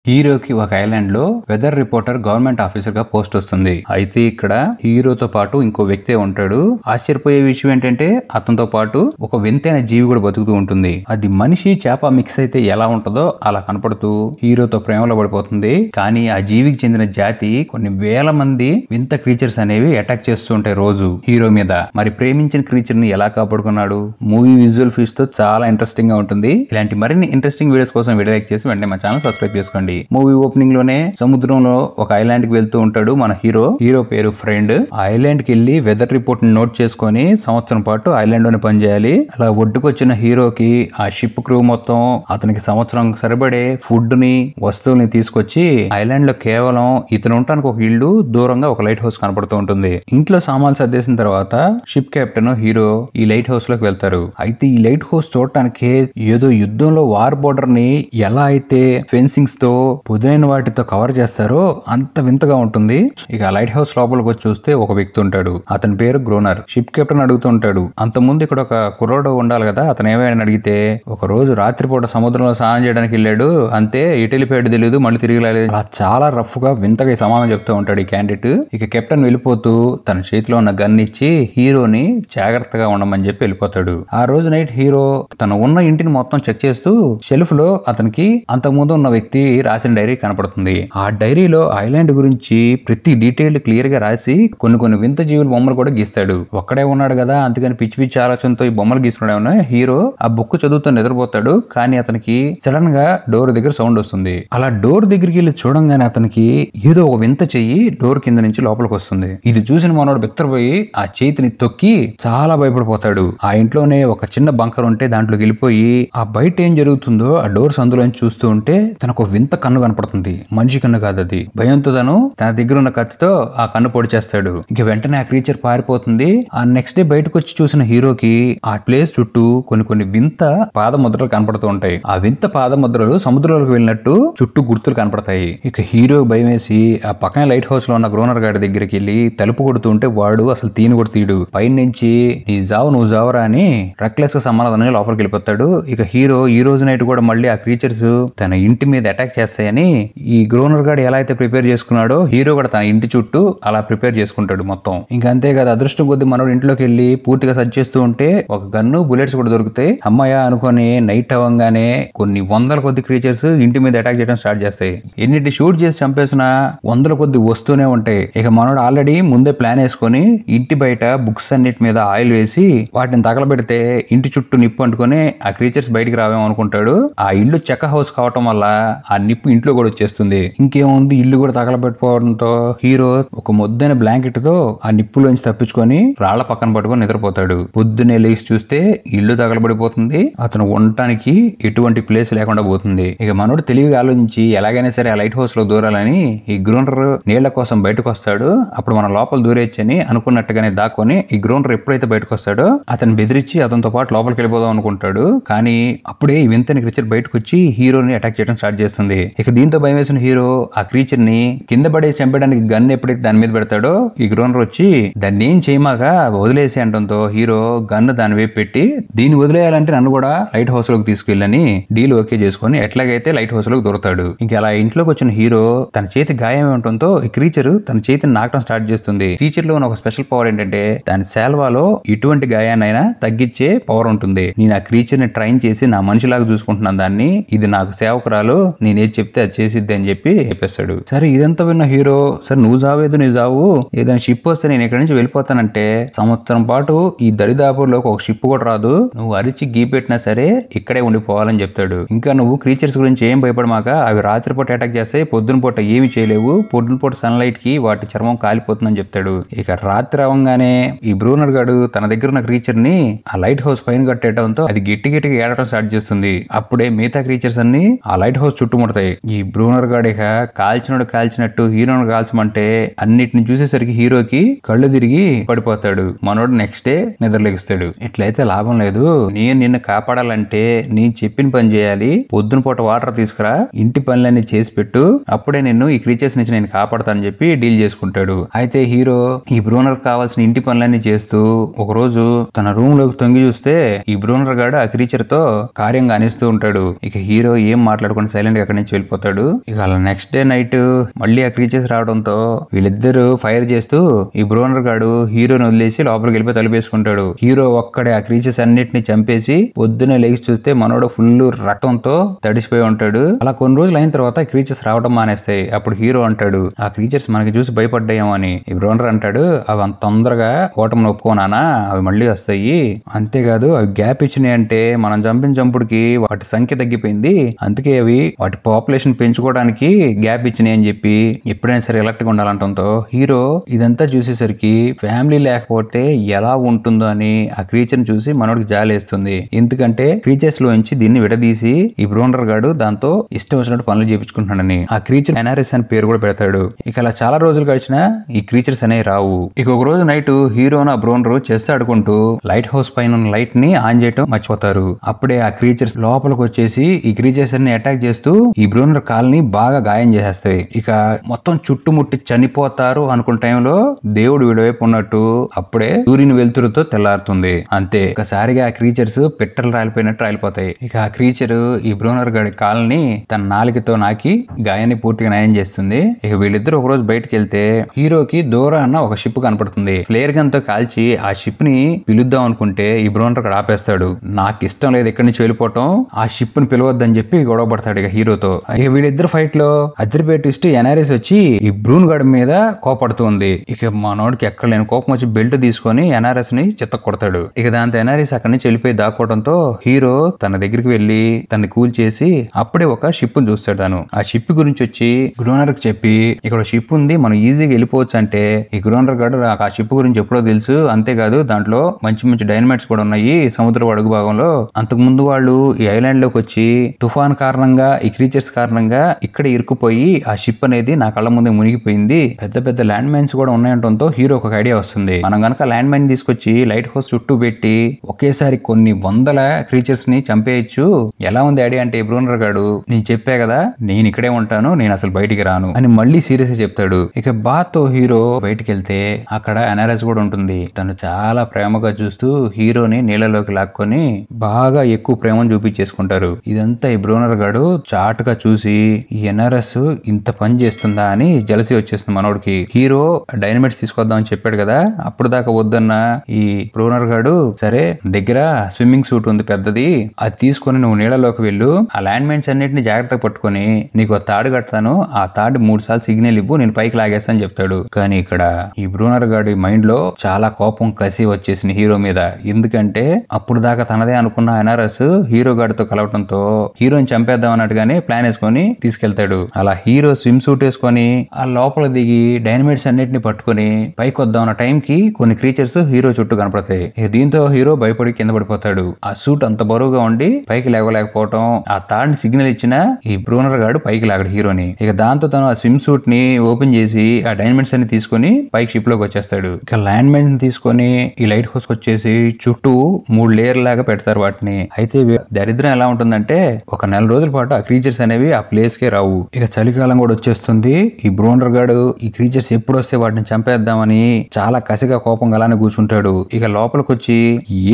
హీరోకి ఒక ఐలాండ్ లో వెదర్ రిపోర్టర్ గవర్నమెంట్ ఆఫీసర్ గా పోస్ట్ వస్తుంది. అయితే ఇక్కడ హీరోతో పాటు ఇంకో వ్యక్తి ఉంటాడు. ఆశ్చర్యపోయే విషయం ఏంటంటే అతనితో పాటు ఒక వింతైన జీవి కూడా బతుకుతూ ఉంటుంది. అది మనిషి చేప మిక్స్ అయితే ఎలా ఉంటుందో అలా కనపడుతూ హీరోతో ప్రేమలో పడిపోతుంది. కానీ ఆ జీవికి చెందిన జాతి కొన్ని వేల మంది వింత క్రీచర్స్ అనేవి అటాక్ చేస్తూ ఉంటాయి రోజు హీరో మీద. మరి ప్రేమించిన క్రీచర్ ని ఎలా కాపాడుకున్నాడు? మూవీ విజువల్ ఫీస్ తో చాలా ఇంట్రెస్టింగ్ గా ఉంటుంది. ఇలాంటి మరిన్ని ఇంట్రెస్టింగ్ వీడియోస్ కోసం వీడియో లైక్ చేసి వెంటనే మా ఛానల్ సబ్స్క్రైబ్ చేసుకోండి. మూవీ ఓపెనింగ్ లోనే సముద్రంలో ఒక ఐలాండ్ కి వెళ్తూ ఉంటాడు మన హీరో పేరు ఫ్రెండ్. ఆ ఐలాండ్ కి వెళ్లి వెదర్ రిపోర్ట్ ని నోట్ చేసుకుని సంవత్సరం పాటు ఐలాండ్ లోనే పనిచేయాలి. అలా ఒడ్డుకొచ్చిన హీరోకి ఆ షిప్ క్రూ మొత్తం అతనికి సంవత్సరం సరిపడే ఫుడ్ ని వస్తువుల్ని తీసుకొచ్చి ఐలాండ్ లో కేవలం ఇతను ఉండటానికి ఒక ఇల్లు దూరంగా ఒక లైట్ హౌస్ కనపడుతూ ఉంటుంది. ఇంట్లో సామాన్లు సర్దేసిన తర్వాత షిప్ కెప్టెన్ హీరో ఈ లైట్ హౌస్ లోకి వెళ్తారు. అయితే ఈ లైట్ హౌస్ చూడటానికి ఏదో యుద్ధంలో వార్ బోర్డర్ ని ఎలా అయితే ఫెన్సింగ్స్ తో పుదైన వాటితో కవర్ చేస్తారో అంత వింతగా ఉంటుంది. ఇక లైట్ హౌస్ లోపలికి వచ్చి చూస్తే ఒక వ్యక్తి ఉంటాడు. అతని పేరు గ్రోనర్. షిప్ కెప్టెన్ అడుగుతూ ఉంటాడు, అంత ముందు ఇక్కడ ఒక కుర్రోడు ఉండాలి కదా, అతను ఏమైనా అడిగితే ఒక రోజు రాత్రిపూట సముద్రంలో స్నానం చేయడానికి వెళ్ళాడు, అంతే ఎటు వెళ్ళిపోయాడు తెలియదు, మళ్ళీ తిరిగి రాలేదు. అలా చాలా రఫ్ గా వింతగా ఈ సమాధానం చెప్తూ ఉంటాడు ఈ క్యాండిడేట్. ఇక కెప్టెన్ వెళ్ళిపోతూ తన చేతిలో ఉన్న గన్ ఇచ్చి హీరోని జాగ్రత్తగా ఉండమని చెప్పి వెళ్ళిపోతాడు. ఆ రోజు నైట్ హీరో తను ఉన్న ఇంటిని మొత్తం చెక్ చేస్తూ షెల్ఫ్ లో అతనికి అంతకుముందు ఉన్న వ్యక్తి రాసిన డైరీ కనపడుతుంది. ఆ డైరీలో ఐలాండ్ గురించి ప్రతి డీటెయిల్ క్లియర్ గా రాసి కొన్ని వింత జీవుల బొమ్మలు కూడా గీస్తాడు. ఒక్కడే ఉన్నాడు కదా, అందుకని పిచ్చి పిచ్చి ఆలోచనతో ఈ బొమ్మలు గీసుకునే హీరో ఆ బుక్ చదువుతూ నిద్రపోతాడు. కానీ అతనికి సడన్ గా డోర్ దగ్గర సౌండ్ వస్తుంది. అలా డోర్ దగ్గరికి వెళ్ళి చూడంగానే అతనికి ఏదో ఒక వింత చెయ్యి డోర్ కింద నుంచి లోపలికి వస్తుంది. ఇది చూసిన మనోడు బిత్తరపోయి ఆ చేతిని తొక్కి చాలా భయపడిపోతాడు. ఆ ఇంట్లోనే ఒక చిన్న బంకర్ ఉంటే దాంట్లోకి వెళ్ళిపోయి ఆ బయట ఏం జరుగుతుందో ఆ డోర్స్ అందులోంచి చూస్తూ ఉంటే తనకు వింత కన్ను కనపడుతుంది. మనిషి కన్ను కాదు అది. భయంతో తన దగ్గర ఉన్న కత్తితో ఆ కన్ను పొడి చేస్తాడు. ఇక వెంటనే ఆ క్రీచర్ పారిపోతుంది. ఆ నెక్స్ట్ డే బయటకు వచ్చి చూసిన హీరోకి ఆ ప్లేస్ చుట్టూ కొన్ని వింత పాదముద్రలు కనపడుతూ ఉంటాయి. ఆ వింత పాదముద్రలు సముద్రంలోకి వెళ్ళినట్టు చుట్టూ గుర్తులు కనపడతాయి. ఇక హీరో భయం వేసి ఆ పక్కన లైట్ హౌస్ లో ఉన్న గ్రోనర్ గారి దగ్గరికి వెళ్ళి తలుపు కొడుతూ ఉంటే వాడు అసలు తీని కూడా తీయడు. పైన నుంచి నీ జావు నువ్వు జావరా అని రెక్లెస్ గా సమాధానం లోపలికి వెళ్ళిపోతాడు. ఇక హీరో ఈ రోజు నైట్ కూడా మళ్ళీ ఆ క్రీచర్స్ తన ఇంటి మీద అటాక్ చేస్తాయని ఈ గ్రోనర్ గాడు ఎలా అయితే ప్రిపేర్ చేసుకున్నాడో హీరో కూడా తన ఇంటి చుట్టూ అలా ప్రిపేర్ చేసుకుంటాడు మొత్తం. ఇంకా అంతే కదా, అదృష్టం కొద్ది మనోడు ఇంట్లోకి వెళ్ళి పూర్తిగా సర్చ్ చేస్తూ ఉంటే ఒక గన్ను బుల్లెట్స్ కూడా దొరుకుతాయి. అమ్మాయ అనుకొని నైట్ అవ్వగానే కొన్ని వందల కొద్ది క్రీచర్స్ ఇంటి మీద అటాక్ చేయడం స్టార్ట్ చేస్తాయి. ఎన్నిటి షూట్ చేసి చంపేసిన వందల కొద్ది వస్తూనే ఉంటాయి. ఇక మనోడు ఆల్రెడీ ముందే ప్లాన్ వేసుకొని ఇంటి బయట బుక్స్ అన్నిటి మీద ఆయిల్ వేసి వాటిని తగలబెడితే ఇంటి చుట్టూ నిప్పు అంటుకొని ఆ క్రీచర్స్ బయటికి రావేమో అనుకుంటాడు. ఆ ఇల్లు చెక్క హౌస్ కావటం వల్ల ఆ నిప్పు ఇంట్లో కూడా వచ్చేస్తుంది. ఇంకేముంది, ఇల్లు కూడా తగలబెట్టుకోవడంతో హీరో ఒక మొద్దైన బ్లాంకెట్ తో ఆ నిప్పులోంచి తప్పించుకొని రాళ్ల పక్కన పట్టుకొని నిద్రపోతాడు. పొద్దున్నే లేచి చూస్తే ఇల్లు తగలబడిపోతుంది. అతను ఉండటానికి ఎటువంటి ప్లేస్ లేకుండా పోతుంది. ఇక మనోడు తెలివిగా ఆలోచించి ఎలాగైనా సరే ఆ లైట్ హౌస్ లో దూరాలని ఈ గ్రోనర్ నీళ్ల కోసం బయటకు వస్తాడు. అప్పుడు మన లోపల దూరేచ్చని అనుకున్నట్టుగానే దాక్కొని ఈ గ్రోనర్ ఎప్పుడైతే బయటకు వస్తాడో అతను బెదిరించి అతనితో పాటు లోపలికి వెళ్ళిపోదాం అనుకుంటాడు. కానీ అప్పుడే ఈ వింతని క్రీచర్ బయటకు వచ్చి హీరోని అటాక్ చేయడం స్టార్ట్ చేస్తుంది. ఇక దీంతో భయం వేసిన హీరో ఆ క్రీచర్ ని కింద పడే చంపడానికి గన్ ఎప్పుడైతే దాని మీద పెడతాడో ఈ గ్రోనర్ వచ్చి దాన్ని ఏం చేయమాగా వదిలేసి అంటంతో హీరో గన్ను దాని వైపు పెట్టి దీన్ని వదిలేయాలంటే నన్ను కూడా లైట్ హౌస్ లోకి తీసుకెళ్ళని డీల్ ఓకే చేసుకుని ఎట్లాగైతే లైట్ హౌస్ లోకి దొరుకుతాడు. ఇంకా అలా ఇంట్లోకి వచ్చిన హీరో తన చేతి గాయం ఉండటంతో ఈ క్రీచర్ తన చేతిని నాకడం స్టార్ట్ చేస్తుంది. క్రీచర్ లో ఉన్న ఒక స్పెషల్ పవర్ ఏంటంటే దాని శాల్వాలో ఎటువంటి గాయాన్నైనా తగ్గించే పవర్ ఉంటుంది. నేను ఆ క్రీచర్ ని ట్రైన్ చేసి నా మనిషిలాగా చూసుకుంటున్నాను దాన్ని, ఇది నాకు సేవకురాలు, నేనేది చెప్తే అది చేసిద్ది అని చెప్పేస్తాడు. సరే ఇదంతా విన్న హీరో, సరే నువ్వు జావేదు నీ జావు, ఏదైనా షిప్ వస్తే నేను ఇక్కడి నుంచి వెళ్ళిపోతానంటే సంవత్సరం పాటు ఈ దరిదాపుల్లోకి ఒక షిప్ కూడా రాదు, నువ్వు అరిచి గీపెట్టినా సరే ఇక్కడే ఉండిపోవాలని చెప్తాడు. ఇంకా నువ్వు క్రీచర్స్ గురించి ఏం భయపడమాక, అవి రాత్రిపూట అటాక్ చేస్తే పొద్దున పూట ఏమి చేయలేవు, పొద్దున పూట సన్లైట్ కి వాటి చర్మం కాలిపోతుందని చెప్తాడు. ఇక రాత్రి అవ్వగానే ఈ బ్రూనర్ గాడు తన దగ్గర ఉన్న క్రీచర్ ని ఆ లైట్ హౌస్ పైన కట్టేయడంతో అది గట్టిగా ఏడటం స్టార్ట్ చేస్తుంది. అప్పుడే మిగతా క్రీచర్స్ అన్ని ఆ లైట్ హౌస్ చుట్టుముడతాయి. ఈ బ్రూనర్ గాడు ఇక కాల్చినట్టు హీరోను కాల్చమంటే అన్నిటిని చూసేసరికి హీరోకి కళ్ళు తిరిగి పడిపోతాడు. మనోడు నెక్స్ట్ డే నిద్రలేగుస్తాడు. ఇట్లయితే లాభం లేదు, నేను నిన్ను కాపాడాలంటే నేను చెప్పిన పని చేయాలి, పొద్దున పూట వాటర్ తీసుకురా, ఇంటి పనులన్నీ చేసి పెట్టు, అప్పుడే నిన్ను ఈ క్రీచర్స్ నుంచి నేను కాపాడతానని చెప్పి డీల్ చేసుకుంటాడు. అయితే హీరో ఈ బ్రూనర్ కావాల్సిన ఇంటి పనులన్నీ చేస్తూ ఒక రోజు తన రూమ్ లోకి తొంగి చూస్తే ఈ బ్రూనర్ గాడు ఆ క్రీచర్ తో కార్యంగా అనిస్తూ ఉంటాడు. ఇక హీరో ఏం మాట్లాడుకుని సైలెంట్ గా అక్కడి నుంచి వెళ్ళిపోతాడు. ఇక అలా నెక్స్ట్ డే నైట్ మళ్ళీ ఆ క్రీచర్స్ రావడంతో వీళ్ళిద్దరు ఫైర్ చేస్తూ ఈ బ్రోనర్ గాడు హీరోని వదిలేసి లోపలికి వెళ్ళిపోయి తలుపేసుకుంటాడు. హీరో ఒక్కడే ఆ క్రీచర్స్ అన్నిటిని చంపేసి పొద్దునే లేచి చూస్తే మనోడు ఫుల్ రక్తంతో తడిసిపోయి ఉంటాడు. అలా కొన్ని రోజులు అయిన తర్వాత క్రీచర్స్ రావడం మానేస్తాయి. అప్పుడు హీరో అంటాడు, ఆ క్రీచర్స్ మనకి చూసి భయపడ్డాయేమో అని. ఈ బ్రోనర్ అంటాడు, అవి అంత తొందరగా ఓటమిని ఒప్పుకోనానా, అవి మళ్ళీ వస్తాయి. అంతేకాదు అవి గ్యాప్ ఇచ్చినాయి అంటే మనం చంపిన చంపుడికి వాటి సంఖ్య తగ్గిపోయింది, అందుకే అవి వాటి పాపులేషన్ పెంచుకోవడానికి గ్యాప్ ఇచ్చినాయి అని చెప్పి ఎప్పుడైనా సరే ఎలర్ట్ గా ఉండాలంటంతో హీరో ఇదంతా చూసేసరికి ఫ్యామిలీ లేకపోతే ఎలా ఉంటుందో అని ఆ క్రీచర్ ని చూసి మనోడికి జాలేస్తుంది. ఎందుకంటే క్రీచర్స్ లోంచి దీన్ని విడదీసి ఈ బ్రోనర్ గాడు దాంతో ఇష్టం వచ్చినట్టు పనులు చేపించుకుంటున్నాడని ఆ క్రీచర్ ఎనారిస్ అని పేరు కూడా పెడతాడు. ఇక అలా చాలా రోజులు గడిచినా ఈ క్రీచర్స్ అనేవి రావు. ఇక ఒక రోజు నైట్ హీరోను ఆ బ్రోనర్ చెస్ ఆడుకుంటూ లైట్ హౌస్ పైన ఉన్న లైట్ ని ఆన్ చేయడం మర్చిపోతారు. అప్పుడే ఆ క్రీచర్స్ లోపలికి వచ్చేసి ఈ క్రీచర్స్ అన్ని అటాక్ చేస్తూ ఈ బ్రోనర్ కాల్ని బాగా గాయం చేసేస్తాయి. ఇక మొత్తం చుట్టుముట్టి చనిపోతారు అనుకున్న టైంలో దేవుడు వీడివైపు ఉన్నట్టు అప్పుడే సూర్యుని వెలుతురుతో తెల్లారుతుంది. అంతే ఒకసారిగా ఆ క్రీచర్స్ పిట్టలు రాలిపోయినట్టు రాలిపోతాయి. ఇక ఆ క్రీచర్ ఈ బ్రోనర్ గడి కాల్ని తన నాలుకతో నాకి గాయాన్ని పూర్తిగా నయం చేస్తుంది. ఇక వీళ్ళిద్దరు ఒక రోజు బయటకు వెళ్తే హీరోకి దూరాన ఒక షిప్ కనపడుతుంది. ఫ్లేర్ గన్ తో కాల్చి ఆ షిప్ ని పిలుద్దాం అనుకుంటే ఈ బ్రోనర్ గడు ఆపేస్తాడు. నాకు ఇష్టం లేదు ఇక్కడి నుంచి వెళ్ళిపోవటం, ఆ షిప్ ని పిలవద్దని చెప్పి గొడవ పడతాడు ఇక హీరోతో. ఇక వీళ్ళిద్దరు ఫైట్ లో అదిరిపోయి ట్విస్ట్ ఎనారిస్ వచ్చి ఈ బ్రూన్ గడ్ మీద కోపడుతుంది. ఇక మనోడికి ఎక్కడ లేని కోపం వచ్చి బెల్ట్ తీసుకొని ఎనారిస్ ని చిత్త కొడతాడు. ఇక దాంతో ఎనారిస్ అక్కడి నుంచి వెళ్ళిపోయి దాక్కోవడంతో హీరో తన దగ్గరికి వెళ్లి తనని కూల్ చేసి అప్పుడే ఒక షిప్ ని చూస్తాడు. తను ఆ షిప్ గురించి వచ్చి గ్రోనర్ కి చెప్పి ఇక్కడ షిప్ ఉంది, మనం ఈజీగా వెళ్ళిపోవచ్చు అంటే ఈ గ్రోనర్ గడు నాకు ఆ షిప్ గురించి ఎప్పుడో తెలుసు, అంతేకాదు దాంట్లో మంచి మంచి డైనమైట్స్ కూడా ఉన్నాయి సముద్ర అడుగు భాగంలో. అంతకు ముందు వాళ్ళు ఈ ఐలాండ్ లోకి వచ్చి తుఫాన్ కారణంగా ఈ క్రీచర్స్ కారణంగా ఇక్కడ ఇరుక్కుపోయి ఆ షిప్ అనేది నా కళ్ళ ముందే మునిగిపోయింది, పెద్ద పెద్ద ల్యాండ్ మైన్స్ కూడా ఉన్నాయంటంతో హీరో ఒక ఐడియా వస్తుంది. మనం గనక ల్యాండ్ మైన్ తీసుకొచ్చి లైట్ హౌస్ చుట్టూ పెట్టి ఒకేసారి కొన్ని వందల క్రీచర్స్ ని చంపేయచ్చు. ఎలా ఉంది ఐడియా అంటే బ్రూనర్ గాడు నేను చెప్పా కదా నేను ఇక్కడే ఉంటాను, నేను అసలు బయటికి రాను అని మళ్ళీ సీరియస్ చెప్తాడు. ఇక బాతో హీరో బయటికి వెళ్తే అక్కడ ఎనారస్ కూడా ఉంటుంది. తను చాలా ప్రేమగా చూస్తూ హీరోని నీళ్ళలోకి లాక్కొని బాగా ఎక్కువ ప్రేమను చూపించేసుకుంటారు. ఇదంతా ఈ బ్రూనర్ గాడు చాటుగా చూసి ఈ ఎన్ఆర్ఎస్ ఇంత పని చేస్తుందా అని జలసి వచ్చేస్తుంది మనోడికి. హీరో డైనమైట్స్ తీసుకొద్దాం అని చెప్పాడు కదా, అప్పుడు దాకా వద్దన్న ఈ బ్రూనర్ గాడు సరే దగ్గర స్విమ్మింగ్ సూట్ ఉంది పెద్దది, అది తీసుకొని నువ్వు నీళ్ళలోకి వెళ్ళు, ఆ ల్యాండ్ మైన్స్ అన్నిటిని జాగ్రత్తగా పట్టుకొని నీకు తాడు కడతాను, ఆ తాడు 3 సార్లు సిగ్నల్ ఇవ్వు, నేను పైకి లాగేస్తాను చెప్తాడు. కానీ ఇక్కడ ఈ బ్రూనర్ గాడి మైండ్ లో చాలా కోపం కసి వచ్చేసింది హీరో మీద. ఎందుకంటే అప్పుడు దాకా తనదే అనుకున్న ఎన్ఆర్ఎస్ హీరో గాడితో కలవటంతో హీరోని చంపేద్దాం అన్నట్టుగానే ప్లాన్ వేసుకొని తీసుకెళ్తాడు. అలా హీరో స్విమ్ సూట్ వేసుకొని ఆ లోపల దిగి డైనమైట్స్ అన్నిటిని పట్టుకొని పైకి వద్దాం అన్న టైం కి కొన్ని క్రీచర్స్ హీరో చుట్టూ కనపడతాయి. దీంతో హీరో భయపడి కింద పడిపోతాడు. ఆ సూట్ అంత బరువుగా ఉండి పైకి లేవలేకపోవటం, ఆ తాడిని సిగ్నల్ ఇచ్చిన ఈ బ్రూనర్ గాడు పైకి లాగడు హీరోని. ఇక దాంతో తను ఆ స్విమ్ సూట్ ని ఓపెన్ చేసి ఆ డైనమైట్స్ అన్ని తీసుకొని పైకి షిప్ లోకి వచ్చేస్తాడు. ఇక ల్యాండ్ మైన్ తీసుకొని ఈ లైట్ హౌస్ వచ్చేసి చుట్టూ 3 లేయర్ లాగా పెడతారు వాటిని. అయితే దరిద్రం ఎలా ఉంటుందంటే ఒక 4 రోజుల పాటు ఆ క్రీచర్స్ అనేవి ఆ ప్లేస్ కే రావు. ఇక చలికాలం కూడా వచ్చేస్తుంది. ఈ బ్రోనర్ గాడు ఈ క్రీచర్స్ ఎప్పుడు వస్తే వాటిని చంపేద్దామని చాలా కసిగా కోపం గలానే కూర్చుంటాడు. ఇక లోపలికి వచ్చి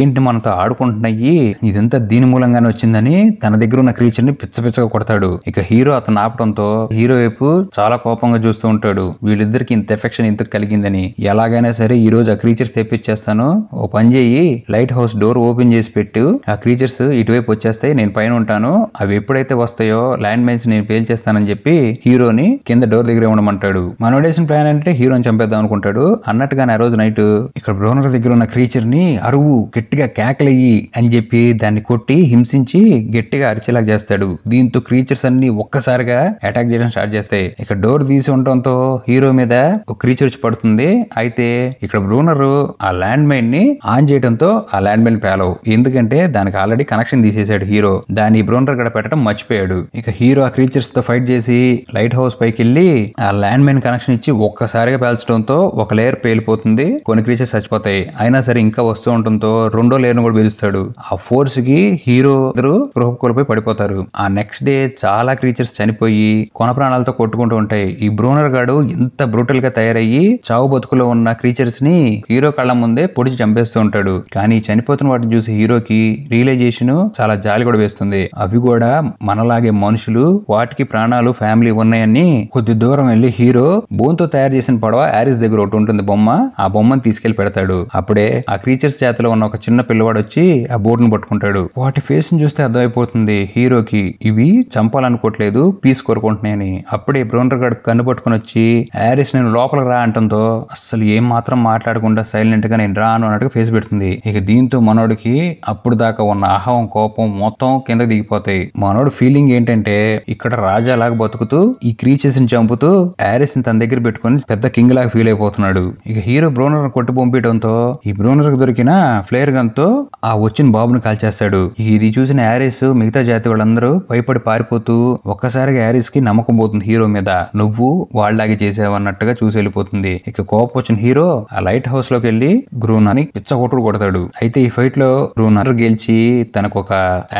ఏంటి మనతో ఆడుకుంటున్నాయి, ఇదంతా దీని మూలంగానే వచ్చిందని తన దగ్గర ఉన్న క్రీచర్ ని పిచ్చగా కొడతాడు. ఇక హీరో అతను ఆపడంతో హీరో వైపు చాలా కోపంగా చూస్తూ ఉంటాడు. వీళ్ళిద్దరికి ఇంత ఎఫెక్షన్ ఇంత కలిగిందని, ఎలాగైనా సరే ఈ రోజు ఆ క్రీచర్స్ తెప్పించేస్తాను, ఓ పని చేయి లైట్ హౌస్ డోర్ ఓపెన్ చేసి పెట్టు, ఆ క్రీచర్స్ ఇటువైపు వచ్చేస్తాయి, నేను పైన ఉంటాను, అవి ఎప్పుడైతే వస్తాయో ల్యాండ్ మైన్స్ నేను పేల్చేస్తానని చెప్పి హీరోని కింద డోర్ దగ్గర ఉండమంటాడు. మనోడేసిన ప్లాన్ అంటే హీరోని చంపేద్దాం అనుకుంటాడు. అన్నట్టుగానే ఆ రోజు నైట్ ఇక్కడ బ్రోనర్ దగ్గర ఉన్న క్రీచర్ ని అరువు గట్టిగా కేకలయ్యి అని చెప్పి దాన్ని కొట్టి హింసించి గట్టిగా అరిచేలాగా చేస్తాడు. దీంతో క్రీచర్స్ అన్ని ఒక్కసారిగా అటాక్ చేయడం స్టార్ట్ చేస్తాయి. ఇక డోర్ తీసి ఉండటంతో హీరో మీద ఒక క్రీచర్ వచ్చి పడుతుంది. అయితే ఇక్కడ బ్రూనర్ ఆ ల్యాండ్ మైన్ ని ఆన్ చేయడంతో ఆ ల్యాండ్ మైన్ పేలవు, ఎందుకంటే దానికి ఆల్రెడీ కనెక్షన్ తీసేశాడు హీరో. దాన్ని బ్రోనర్ గడ పెట్టడం మర్చిపోయాడు. ఇక హీరో ఆ క్రీచర్స్ తో ఫైట్ చేసి లైట్ హౌస్ పైకి వెళ్లి ఆ ల్యాండ్ మైన్ కనెక్షన్ ఇచ్చి ఒక్కసారిగా పేల్చడంతో ఒక లేయర్ పేలిపోతుంది, కొన్ని క్రీచర్స్ చచ్చిపోతాయి. అయినా సరే ఇంకా వస్తూ ఉండటంతో రెండో లేయర్ ను కూడా పేలుస్తాడు. ఆ ఫోర్స్ కి హీరో స్పృహ కోల్పోయి పడిపోతారు. ఆ నెక్స్ట్ డే చాలా క్రీచర్స్ చనిపోయి కొన ప్రాణాలతో కొట్టుకుంటూ ఉంటాయి. ఈ బ్రోనర్ గాడు ఎంత బ్రూటల్ గా తయారయ్యి చావు బతుకులో ఉన్న క్రీచర్స్ ని హీరో కళ్ళ ముందే పొడిచి చంపేస్తూ ఉంటాడు. కానీ చనిపోతున్న వాటిని చూసి హీరోకి రియలైజేషన్ చాలా జాలి కూడా వేస్తుంది. అవి కూడా మనలాగే మనుషులు మనుషులు, వాటికి ప్రాణాలు, ఫ్యామిలీ ఉన్నాయని కొద్ది దూరం వెళ్లి హీరో బోన్ తో తయారు చేసిన పడవ యారిస్ దగ్గర ఒకటి ఉంటుంది బొమ్మ, ఆ బొమ్మను తీసుకెళ్లి పెడతాడు. అప్పుడే ఆ క్రీచర్స్ చేతిలో ఉన్న ఒక చిన్న పిల్లవాడు వచ్చి ఆ బోట్ ను పట్టుకుంటాడు. వాటి ఫేస్ ని చూస్తే అర్థమైపోతుంది హీరోకి ఇవి చంపాలనుకోవట్లేదు, పీస్ కోరుకుంటున్నాయని. అప్పుడే బ్రోనర్ గాడు కన్ను పట్టుకుని వచ్చి యారిస్ నేను లోపలికి రా అంటంతో అసలు ఏం మాత్రం మాట్లాడకుండా సైలెంట్ గా నేను రాను అన్నట్టుగా ఫేస్ పెడుతుంది. ఇక దీంతో మనోడికి అప్పుడు దాకా ఉన్న అహం, కోపం మొత్తం కింద దిగిపోతాయి. మనోడు ఫీలింగ్ ఏంటంటే ఇక్కడ రాజాలాగా బతుకుతూ ఈ క్రీచర్స్ ని చంపుతూ యారిస్ ని తన దగ్గర పెట్టుకుని పెద్ద కింగ్ లాగా ఫీల్ అయిపోతున్నాడు. ఇక హీరో బ్రోనర్ కొట్టి పంపించడంతో ఈ బ్రోనర్ కు దొరికిన ఫ్లేర్ గన్ తో ఆ వచ్చిన బాబుని కాల్చేస్తాడు. ఇది చూసిన యారిస్ మిగతా జాతి వాళ్ళందరూ భయపడి పారిపోతూ ఒక్కసారిగా యారిస్ కి నమ్మకం పోతుంది హీరో మీద. నువ్వు వాళ్ళలాగే చేసావు అన్నట్టుగా చూసి వెళ్ళిపోతుంది. ఇక కోపం వచ్చిన హీరో ఆ లైట్ హౌస్ లోకి వెళ్లి గ్రూనర్ ని పిచ్చగొట్టుడు కొడతాడు. అయితే ఈ ఫైట్ లో గ్రూనర్ గెలిచి తనకు ఒక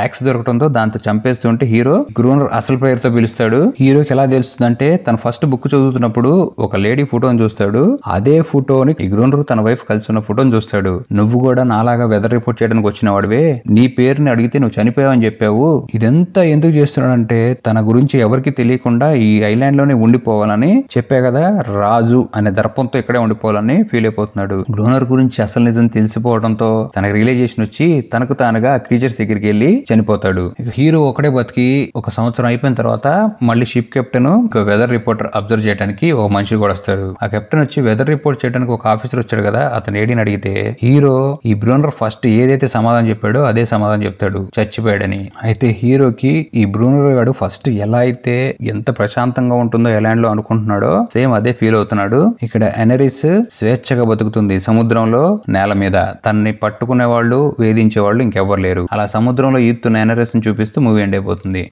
యాక్స్ దొరకడంతో దాంతో చంపేస్తుంటే హీరో గ్రూనర్ అసలు పేరుతో పిలుస్తాడు. హీరోకి ఎలా తెలుస్తుందంటే తన ఫస్ట్ బుక్ చదువుతున్నప్పుడు ఒక లేడీ ఫోటోని చూస్తాడు. అదే ఫోటోని ఈ గ్రూనర్ తన వైఫ్ కలిసి ఉన్న ఫోటోని చూస్తాడు. నువ్వు కూడా నాలాగా వెదర్ రిపోర్ట్ చేయడానికి వచ్చిన వాడివే, నీ పేరుని అడిగితే నువ్వు చనిపోయావని చెప్పావు. ఇదంతా ఎందుకు చేస్తున్నాడంటే తన గురించి ఎవరికి తెలియకుండా ఈ ఐలాండ్ లోనే ఉండిపోవాలని చెప్పా కదా, రాజు అనే దర్పంతో ఇక్కడే ఉండిపోవాలని ఫీల్ అయిపోతున్నాడు. గ్రూనర్ గురించి అసలు నిజం తెలిసిపోవడంతో తనకు రియలైజేషన్ వచ్చి తనకు తానుగా క్రీచర్స్ దగ్గరికి వెళ్లి చనిపోతాడు. ఇక హీరో ఒకడే బతికి ఒక సంవత్సరం అయిపోయిన తర్వాత మళ్ళీ ship captain weather reporter observe చేయడానికి ఒక మనిషి కూడా వస్తాడు. ఆ కెప్టెన్ వచ్చి వెదర్ రిపోర్ట్ చేయడానికి ఒక ఆఫీసర్ వచ్చాడు కదా, అతను ఏడిని అడిగితే హీరో ఈ బ్రూనర్ ఫస్ట్ ఏదైతే సమాధానం చెప్పాడో అదే సమాధానం చెప్తాడు, చచ్చిపోయాడని. అయితే హీరోకి ఈ బ్రూనర్ గాడు ఫస్ట్ ఎలా అయితే ఎంత ప్రశాంతంగా ఉంటుందో ఐలాండ్ లో అనుకుంటున్నాడో సేమ్ అదే ఫీల్ అవుతున్నాడు. ఇక్కడ ఎనరిస్ స్వేచ్ఛగా బతుకుతుంది సముద్రంలో, నేల మీద. తనని పట్టుకునే వాళ్ళు, వేధించే వాళ్ళు ఇంకెవ్వరు లేరు. అలా సముద్రంలో ఈదుతున్న ఎనరిస్ ని చూపిస్తూ మూవీ ఎండ్ అయిపోతుంది.